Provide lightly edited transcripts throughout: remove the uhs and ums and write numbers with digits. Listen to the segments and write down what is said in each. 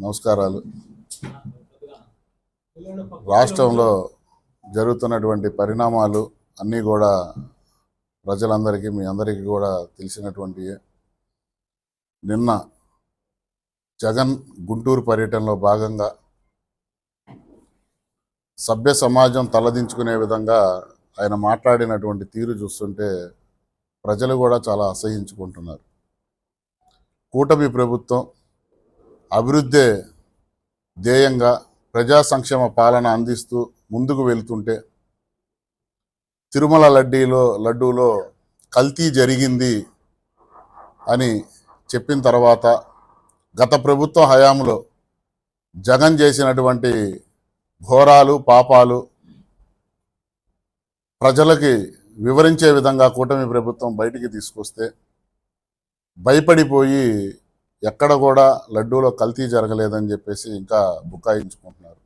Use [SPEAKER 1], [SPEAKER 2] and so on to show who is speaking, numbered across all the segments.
[SPEAKER 1] నమస్కారాలు. రాష్ట్రంలో జరుగుతున్నటువంటి పరిణామాలు అన్నీ కూడా ప్రజలందరికీ మీ అందరికీ కూడా తెలిసినటువంటి. నిన్న జగన్ గుంటూరు పర్యటనలో భాగంగా సభ్య సమాజం తలదించుకునే విధంగా ఆయన మాట్లాడినటువంటి తీరు చూస్తుంటే ప్రజలు కూడా చాలా అసహించుకుంటున్నారు. కూటమి ప్రభుత్వం అభివృద్ధి ధ్యేయంగా ప్రజా సంక్షేమ పాలన అందిస్తూ ముందుకు వెళ్తుంటే తిరుమల లడ్డూలో కల్తీ జరిగింది అని చెప్పిన తర్వాత గత ప్రభుత్వ హయాంలో జగన్ చేసినటువంటి ఘోరాలు పాపాలు ప్రజలకి వివరించే విధంగా కూటమి ప్రభుత్వం బయటికి తీసుకొస్తే భయపడిపోయి ఎక్కడ కూడా లడ్డూలో కల్తీ జరగలేదని చెప్పేసి ఇంకా బుకాయించుకుంటున్నారు.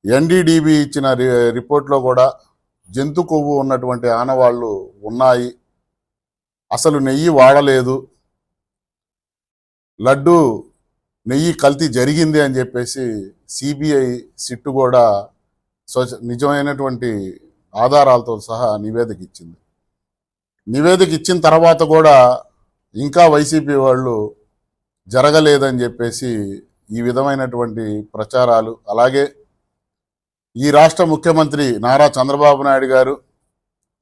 [SPEAKER 1] ఎన్డీడీబీ ఇచ్చిన రిపోర్ట్లో కూడా జంతు కొవ్వు ఉన్నటువంటి ఆనవాళ్లు ఉన్నాయి, అసలు నెయ్యి వాడలేదు, లడ్డు నెయ్యి కల్తీ జరిగింది అని చెప్పేసి సిబిఐ సిట్టు కూడా నిజమైనటువంటి ఆధారాలతో సహా నివేదిక ఇచ్చింది. నివేదిక ఇచ్చిన తర్వాత కూడా ఇంకా వైసీపీ వాళ్ళు జరగలేదని చెప్పేసి ఈ విధమైనటువంటి ప్రచారాలు. అలాగే ఈ రాష్ట్ర ముఖ్యమంత్రి నారా చంద్రబాబు నాయుడు గారు,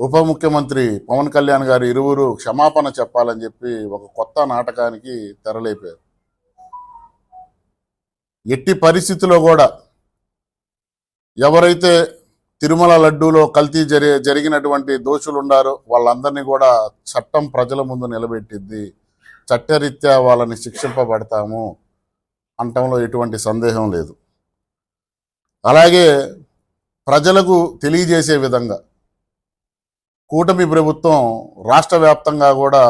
[SPEAKER 1] ఉప ముఖ్యమంత్రి పవన్ కళ్యాణ్ గారు ఇరువురు క్షమాపణ చెప్పాలని చెప్పి ఒక కొత్త నాటకానికి తెరలేపారు. ఎట్టి పరిస్థితుల్లో కూడా ఎవరైతే తిరుమల లడ్డూలో కల్తీ జరిగినటువంటి దోషులు ఉండారో వాళ్ళందరినీ కూడా చట్టం ప్రజల ముందు నిలబెట్టిద్ది, చట్టరీత్యా వాళ్ళని శిక్షింపబడతాము అనటంలో ఎటువంటి సందేహం లేదు. అలాగే ప్రజలకు తెలియజేసే విధంగా కూటమి ప్రభుత్వం రాష్ట్ర వ్యాప్తంగా కూడా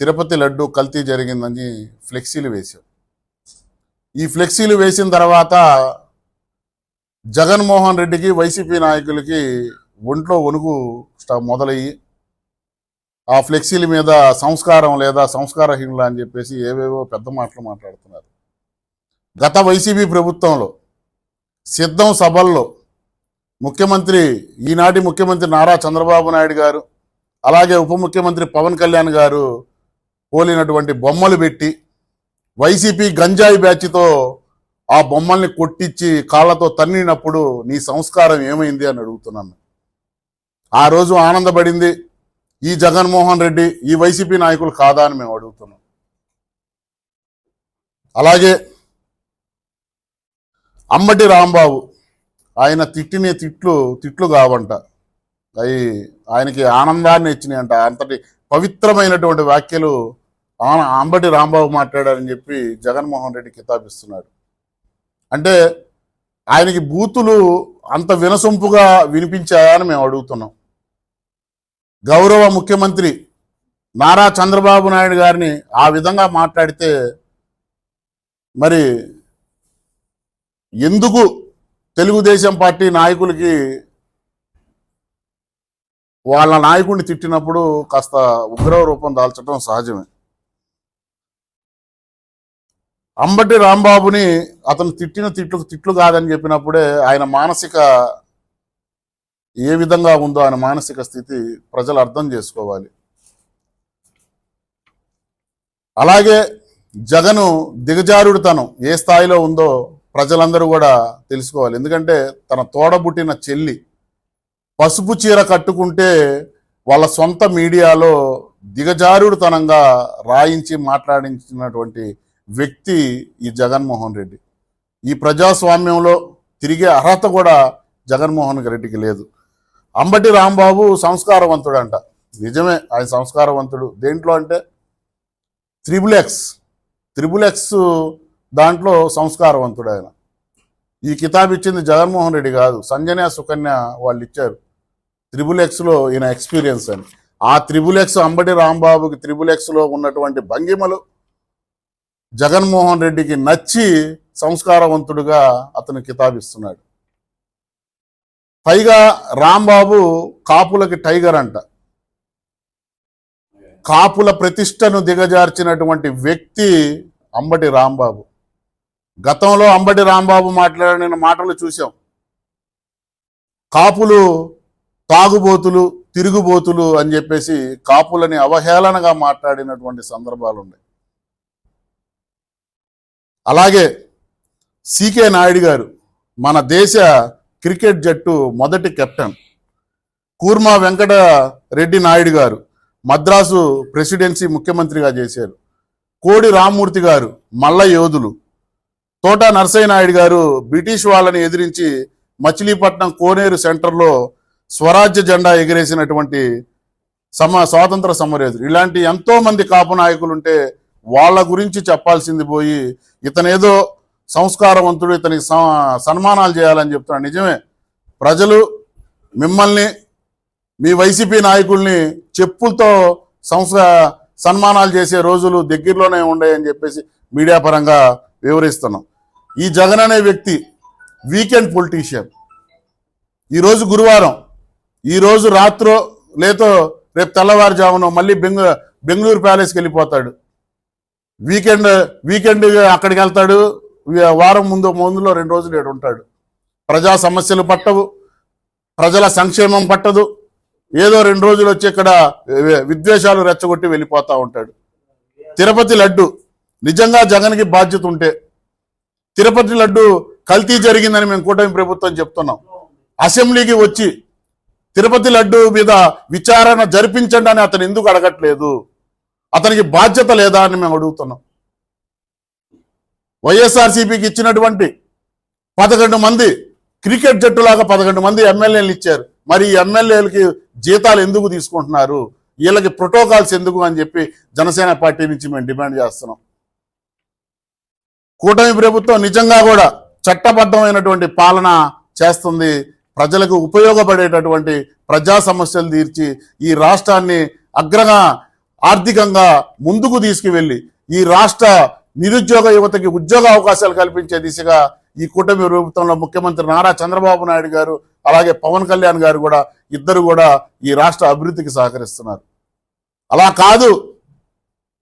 [SPEAKER 1] తిరుపతి లడ్డు కల్తీ జరిగిందని ఫ్లెక్సీలు వేశాం. ఈ ఫ్లెక్సీలు వేసిన తర్వాత జగన్మోహన్ రెడ్డికి వైసీపీ నాయకులకి ఒంట్లో వణుకు మొదలయ్యి ఆ ఫ్లెక్సీల మీద సంస్కారం లేదా సంస్కారహీనులు అని చెప్పేసి ఏవేవో పెద్ద మాటలు మాట్లాడుతున్నారు. గత వైసీపీ ప్రభుత్వంలో సిద్ధం సభల్లో ఈనాటి ముఖ్యమంత్రి నారా చంద్రబాబు నాయుడు గారు అలాగే ఉప ముఖ్యమంత్రి పవన్ కళ్యాణ్ గారు పోలినటువంటి బొమ్మలు పెట్టి వైసీపీ గంజాయి బ్యాచ్తో ఆ బొమ్మల్ని కొట్టించి కాళ్ళతో తన్నినప్పుడు నీ సంస్కారం ఏమైంది అని అడుగుతున్నాను. ఆ రోజు ఆనందపడింది ఈ జగన్మోహన్ రెడ్డి, ఈ వైసీపీ నాయకులు కాదా అని మేము అడుగుతున్నాం. అలాగే అంబటి రాంబాబు ఆయన తిట్టిన తిట్లు కావంట, అవి ఆయనకి ఆనందాన్ని ఇచ్చినాయంట. అంతటి పవిత్రమైనటువంటి వ్యాఖ్యలు అంబటి రాంబాబు మాట్లాడారని చెప్పి జగన్మోహన్ రెడ్డి కితాబిస్తున్నాడు. అంటే ఆయనకి బూతులు అంత వినసొంపుగా వినిపించాయని మేము అడుగుతున్నాం. గౌరవ ముఖ్యమంత్రి నారా చంద్రబాబు నాయుడు గారిని ఆ విధంగా మాట్లాడితే మరి ఎందుకు తెలుగుదేశం పార్టీ నాయకులకి వాళ్ళ నాయకుడిని తిట్టినప్పుడు కాస్త ఉగ్ర రూపం దాల్చడం సహజమే. అంబటి రాంబాబుని అతను తిట్టిన తిట్లు కాదని చెప్పినప్పుడే ఆయన మానసిక ఏ విధంగా ఉందో ఆయన మానసిక స్థితి ప్రజలు అర్థం చేసుకోవాలి. అలాగే జగను దిగజారుడుతనం ఏ స్థాయిలో ఉందో ప్రజలందరూ కూడా తెలుసుకోవాలి. ఎందుకంటే తన తోడబుట్టిన చెల్లి పసుపు చీర కట్టుకుంటే వాళ్ళ సొంత మీడియాలో దిగజారుడుతనంగా రాయించి మాట్లాడించినటువంటి వ్యక్తి ఈ జగన్మోహన్ రెడ్డి. ఈ ప్రజాస్వామ్యంలో తిరిగే అర్హత కూడా జగన్మోహన్ రెడ్డికి లేదు. అంబటి రాంబాబు సంస్కారవంతుడంట, నిజమే ఆయన సంస్కారవంతుడు. దేంట్లో అంటే త్రిబుల్ ఎక్స్ దాంట్లో సంస్కారవంతుడు ఆయన. ఈ కితాబ్ ఇచ్చింది జగన్మోహన్ రెడ్డి కాదు, సంజన సుకన్య వాళ్ళు ఇచ్చారు. త్రిబుల్ ఎక్స్లో ఈయన ఎక్స్పీరియన్స్ అని. ఆ త్రిబుల్ ఎక్స్ అంబటి రాంబాబుకి త్రిబుల్ ఎక్స్లో ఉన్నటువంటి భంగిమలు జగన్మోహన్ రెడ్డికి నచ్చి సంస్కారవంతుడుగా అతను కితాబిస్తున్నాడు. పైగా రాంబాబు కాపులకి టైగర్ అంట. కాపుల ప్రతిష్టను దిగజార్చినటువంటి వ్యక్తి అంబటి రాంబాబు. గతంలో అంబటి రాంబాబు మాట్లాడిన మాటలు చూసాం. కాపులు తాగుబోతులు, తిరుగుబోతులు అని చెప్పేసి కాపులని అవహేళనగా మాట్లాడినటువంటి సందర్భాలు ఉన్నాయి. అలాగే సికే నాయుడు గారు, మన దేశ క్రికెట్ జట్టు మొదటి కెప్టెన్. కూర్మా వెంకట రెడ్డి నాయుడు గారు మద్రాసు ప్రెసిడెన్సీ ముఖ్యమంత్రిగా చేశారు. కోడి రామ్మూర్తి గారు మల్ల యోధులు. తోట నరసయ్య నాయుడు గారు బ్రిటిష్ వాళ్ళని ఎదిరించి మచిలీపట్నం కోనేరు సెంటర్లో స్వరాజ్య జెండా ఎగిరేసినటువంటి స్వాతంత్ర సమరయోధులు. ఇలాంటి ఎంతో మంది కాపు నాయకులు ఉంటే వాళ్ళ గురించి చెప్పాల్సింది పోయి ఇతనేదో సంస్కారవంతుడు, ఇతనికి సన్మానాలు చేయాలని చెప్తున్నాడు. నిజమే, ప్రజలు మిమ్మల్ని, మీ వైసీపీ నాయకుల్ని చెప్పులతో సన్మానాలు చేసే రోజులు దగ్గరలోనే ఉన్నాయని చెప్పేసి మీడియా పరంగా వివరిస్తున్నాం. ఈ జగన్ అనే వ్యక్తి వీకెండ్ పొలిటీషియన్. ఈరోజు గురువారం, ఈరోజు రాత్రో లేతో రేపు తెల్లవారుజామునో మళ్ళీ బెంగళూరు ప్యాలెస్కి వెళ్ళిపోతాడు. వీకెండ్ అక్కడికి వెళ్తాడు. వారం ముందులో 2 రోజులు ఏడు ఉంటాడు. ప్రజా సమస్యలు పట్టవు, ప్రజల సంక్షేమం పట్టదు. ఏదో 2 రోజులు వచ్చి ఇక్కడ విద్వేషాలు రెచ్చగొట్టి వెళ్ళిపోతూ ఉంటాడు. తిరుపతి లడ్డు నిజంగా జగన్కి బాధ్యత ఉంటే, తిరుపతి లడ్డు కల్తీ జరిగిందని మేము కూటమి ప్రభుత్వం చెప్తున్నాం. అసెంబ్లీకి వచ్చి తిరుపతి లడ్డు మీద విచారణ జరిపించండి అని అతను ఎందుకు అడగట్లేదు? అతనికి బాధ్యత లేదా అని మేము అడుగుతున్నాం. వైఎస్ఆర్సీపీకి ఇచ్చినటువంటి 11 మంది క్రికెట్ జట్టులాగా 11 మంది ఎమ్మెల్యేలు ఇచ్చారు. మరి ఈ ఎమ్మెల్యేలకి జీతాలు ఎందుకు తీసుకుంటున్నారు? వీళ్ళకి ప్రోటోకాల్స్ ఎందుకు అని చెప్పి జనసేన పార్టీ నుంచి మేము డిమాండ్ చేస్తున్నాం. కూటమి ప్రభుత్వం నిజంగా కూడా చట్టబద్ధమైనటువంటి పాలన చేస్తుంది. ప్రజలకు ఉపయోగపడేటటువంటి ప్రజా సమస్యలు తీర్చి ఈ రాష్ట్రాన్ని అగ్రంగా ఆర్థికంగా ముందుకు తీసుకువెళ్ళి ఈ రాష్ట్ర నిరుద్యోగ యువతకి ఉద్యోగ అవకాశాలు కల్పించే దిశగా ఈ కూటమి ప్రభుత్వంలో ముఖ్యమంత్రి నారా చంద్రబాబు నాయుడు గారు అలాగే పవన్ కళ్యాణ్ గారు కూడా ఇద్దరు కూడా ఈ రాష్ట్ర అభివృద్ధికి సహకరిస్తున్నారు. అలా కాదు,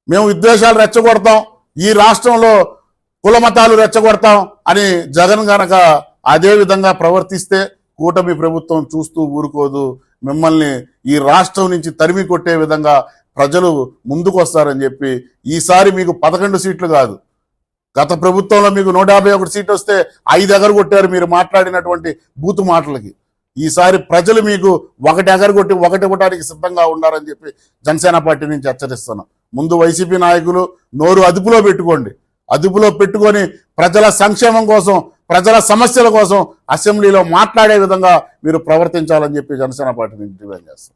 [SPEAKER 1] మేము విద్వేషాలు రెచ్చగొడతాం, ఈ రాష్ట్రంలో కుల మతాలు రెచ్చగొడతాం అని జగన్ గనక అదే విధంగా ప్రవర్తిస్తే కూటమి ప్రభుత్వం చూస్తూ ఊరుకోదు. మిమ్మల్ని ఈ రాష్ట్రం నుంచి తరిమి కొట్టే విధంగా ప్రజలు ముందుకు వస్తారని చెప్పి, ఈసారి మీకు 11 సీట్లు కాదు, గత ప్రభుత్వంలో మీకు 151 సీట్లు వస్తే 5 ఎగరగొట్టారు మీరు మాట్లాడినటువంటి బూతు మాటలకి. ఈసారి ప్రజలు మీకు 1 ఎగరగొట్టి 1 ఇవ్వడానికి సిద్ధంగా ఉన్నారని చెప్పి జనసేన పార్టీ నుంచి హెచ్చరిస్తున్నాం. ముందు వైసీపీ నాయకులు నోరు అదుపులో పెట్టుకోండి. అదుపులో పెట్టుకొని ప్రజల సంక్షేమం కోసం, ప్రజల సమస్యల కోసం అసెంబ్లీలో మాట్లాడే విధంగా మీరు ప్రవర్తించాలని చెప్పి జనసేన పార్టీ నుంచి డిమాండ్ చేస్తాం.